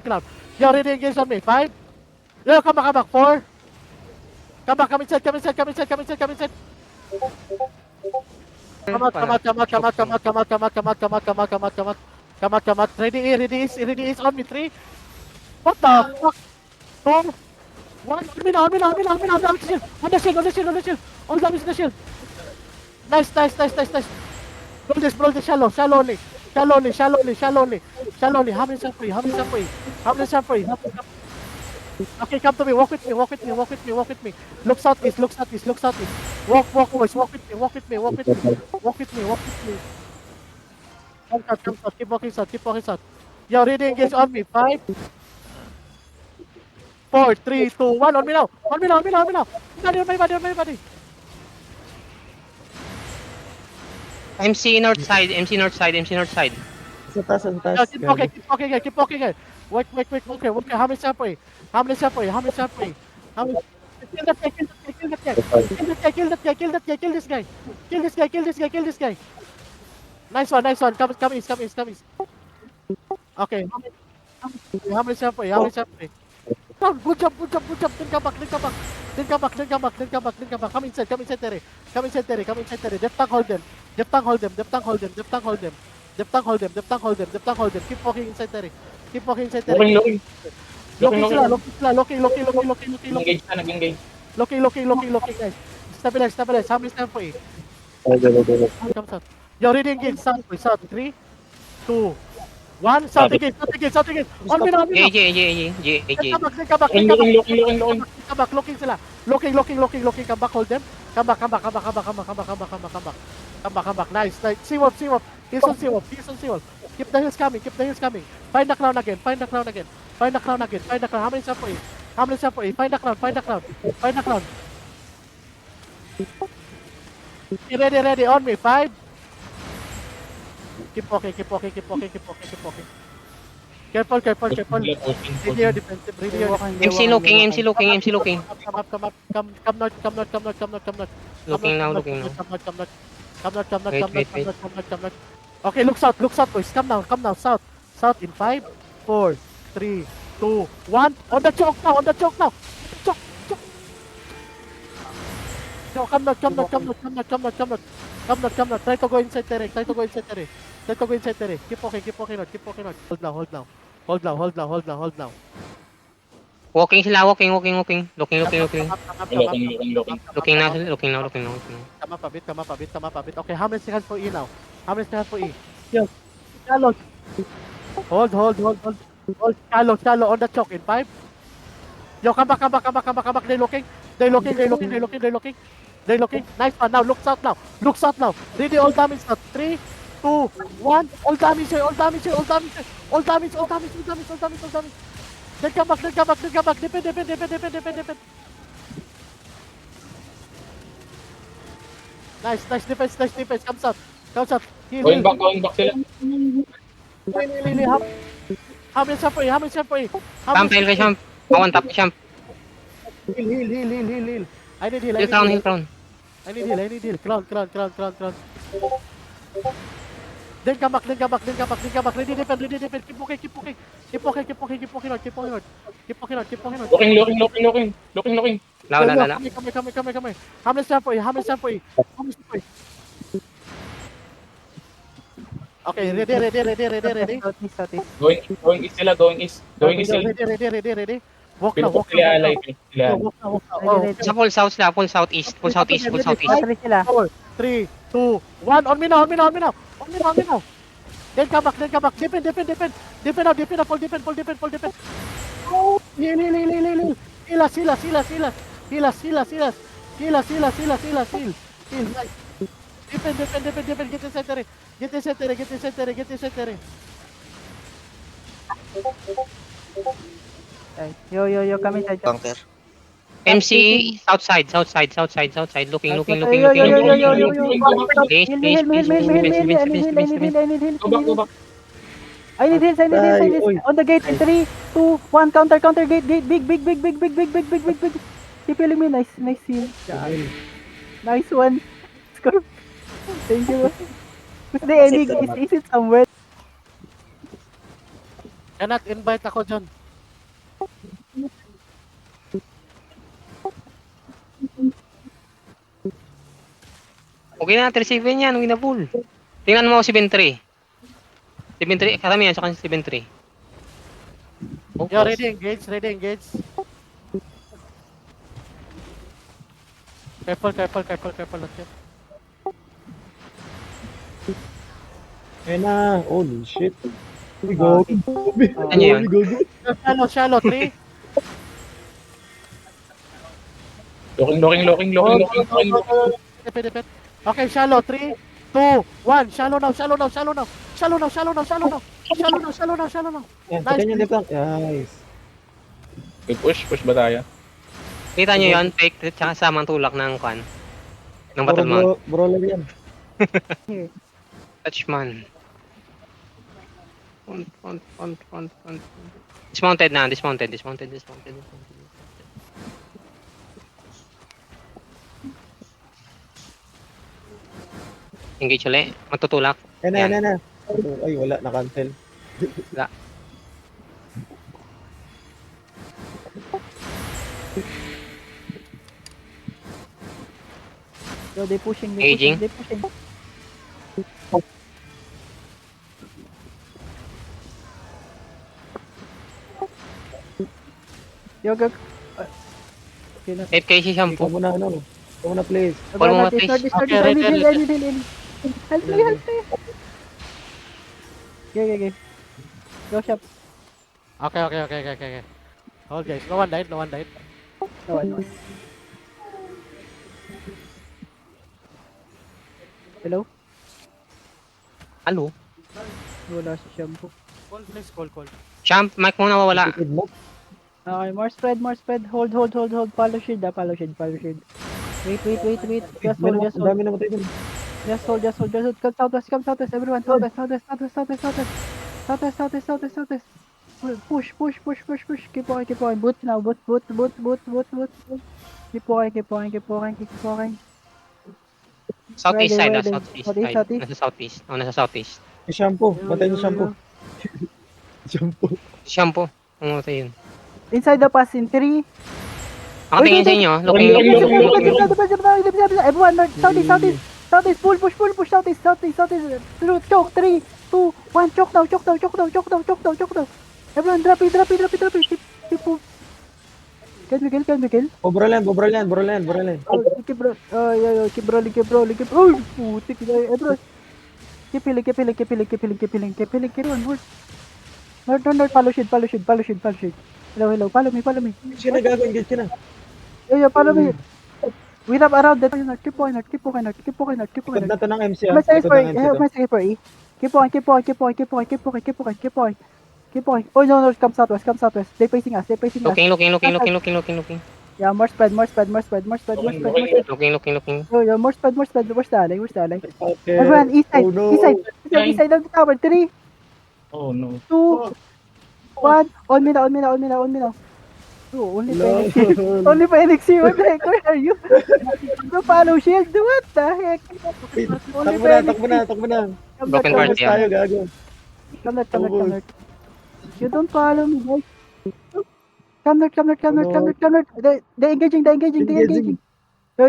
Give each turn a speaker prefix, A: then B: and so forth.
A: cloud. Yo, ready engage on me. 5. Yo, come back. 4. Come back, come inside. Come out. Ready is on me. 3. What the fuck? 2. 1. On me now. On the shield. All damage the shield. Nice. Roll this shallow only. How many shot for you? Okay, come to me. Walk with me. Look southeast. Walk, boys. Walk with me. Come south. Keep walking south. Yo, ready, engage on me. 5, 4, 3, 2, 1. On me now. Everybody.
B: MC north side.
C: Sa taas.
A: Yo, keep walking, guys. Wait. Okay, how many shot for you? Kill that guy. Kill this guy. Nice one. Come east. Okay. How many shot for you? Oh, good job. Then come back. Come inside, Terry. Depth tank hold them. Keep walking inside, Terry. Looking sila.
D: Nag-engage.
A: Looking, guys. Stabilize. How many stand for you? Comes out. Yo, ready engage. South. 3, 2, 1. South again. On me now.
B: AJ.
A: Come back. Looking sila. Looking. Come back, hold them. Come back. Nice. Seawolf. He's on Seawolf. Keep the hills coming. Find the crown again. How many shot for you? Find the crown. Ready. On me. 5. Keep walking. Careful. Radio defensive.
B: MC looking.
A: Come north.
B: Looking now.
A: Come not. Okay, look south, boys. Come now. South in 5, 4, 3, 2, 1. On the choke now. Choke. No, come not. Try to go inside Terry. Keep walking out. Hold now.
B: Walking sila. Looking. Looking now.
A: Come up a bit. Okay, how many seconds for E now? Yes. Shallow. Hold. Shallow on the choke in 5. Yo, come back. They looking. Nice one. Now look south now. Ready, all damage now. 3, 2, 1. All damage. Then come back. Defend. Nice defense. Come south. Heal.
D: Going back sila.
A: How many shot for you?
B: Champ. Pawan tap champ.
A: Heal. I need heal.
B: Hill crown.
A: I need heal. Crown. Then come back. Ready defend. Keep walking out.
D: Looking.
B: Lala.
A: Come. How many shot for you? Okay, ready.
D: Going east sila.
A: Ready. Walk now.
D: Sila alay.
B: Sa full southeast.
A: 4, 3, 2, 1. On me now. Then come back. Defend now. Full defend. Oh, heal. Heal. Nice. Defend. Get inside Terry.
C: Yo, kami sa
E: Bunker.
B: MC outside. Looking.
C: Yo.
B: Please.
D: Go back.
C: I need heals. On the gate in 3, 2, 1. Counter gate. Big. Keep healing me. Nice heal. Nice one. Score. Thank you. Is the ending? Is it somewhere?
A: Cannot invite ako dyan.
B: Okay na, 3-7 yan, win na full. Tingnan mo ako si Ben 3. Si Ben 3, karami yan, saka si Ben 3.
A: Yo, ready engage, ready engage. Careful, careful, careful, careful. Let's get.
E: Ayun na. Holy shit. We go.
B: Ano yun?
A: Shallow, shallow, 3.
D: Looking.
A: Depet, depet. Okay, shallow, 3, 2, 1. Shallow now, shallow now, shallow now. Shallow now, shallow now, shallow now. Shallow now, shallow now, shallow now.
E: Yan,
A: Nice.
E: patayin yung left lang. Nice.
D: Good push ba tayo?
B: Kita nyo yun, fake, tsaka samang tulak ng kwan. Ng battle mount.
E: Brawler yan.
B: Touchman. Front. Dismounted na, dismounted. Engage ulit, matutulak.
E: Yan na. Ay, wala. Na-cancel.
C: Yo, they pushing.
B: Aging.
C: They pushing. Yo, go. Okay na.
B: 8k si
E: Ikaw
B: Shampoo.
E: muna, ano. Ikaw muna, please.
B: Follow mo, please.
A: Okay, ready, ready.
C: Help me. Okay. Go shop.
A: Okay. Hold guys, no one died.
C: No. Hello?
B: Halo?
C: Wala si Shampoo.
A: Call please, call.
B: Champ, mic mo nawawala.
E: Tipid mo.
C: Okay, more spread. Hold. Follow shield. Wait. Just hold.
E: Ang dami namatay dun.
C: Just hold. Come southwest, everyone. Southwest. Push. Keep on. Boot now. Boot. Keep walking.
B: Southeast side,
C: Ready.
B: southeast
C: Southeast.
B: side. Nasa southeast.
E: Yung shampoo. Matay yung shampoo. Shampoo.
B: Shampoo. Ang matay yun.
C: Inside the pass in 3.
B: Nakatingin sa inyo, looking.
C: Everyone, north, southeast, push, southeast. Choke, 3, 2, 1, choke now. Everyone, drop it. Keep move. Can we kill?
E: Oh, brawler yan.
C: Keep rolling. Oh, putik na, bro. Keep healing. North, follow shield. Hello, follow me.
E: Engage ka na, gago. Engage ka na.
C: Yo, follow me. We have around that. Keep walking.
E: Ikot na to ng MC, ah.
C: My
E: Ikot ng MC to.
C: second for E. Keep on. Oh no, come southwest. They facing us.
B: Looking.
C: Yeah, more spread.
B: Looking.
C: Yo, more spread. Where's the ally?
E: Okay.
C: Everyone, east side.
E: Oh, no.
C: East side of the tower. 3,
D: Oh no.
C: 2, 1. On me now. Oh, only
E: No.
C: Phoenix here. What the heck? Where are you? No follow shield. What the heck?
E: Takbo na.
B: Broken
C: Come
B: part
E: Tapos tayo,
B: yan.
E: gago.
C: north. You don't follow me, guys. Come north. They're engaging. Yo,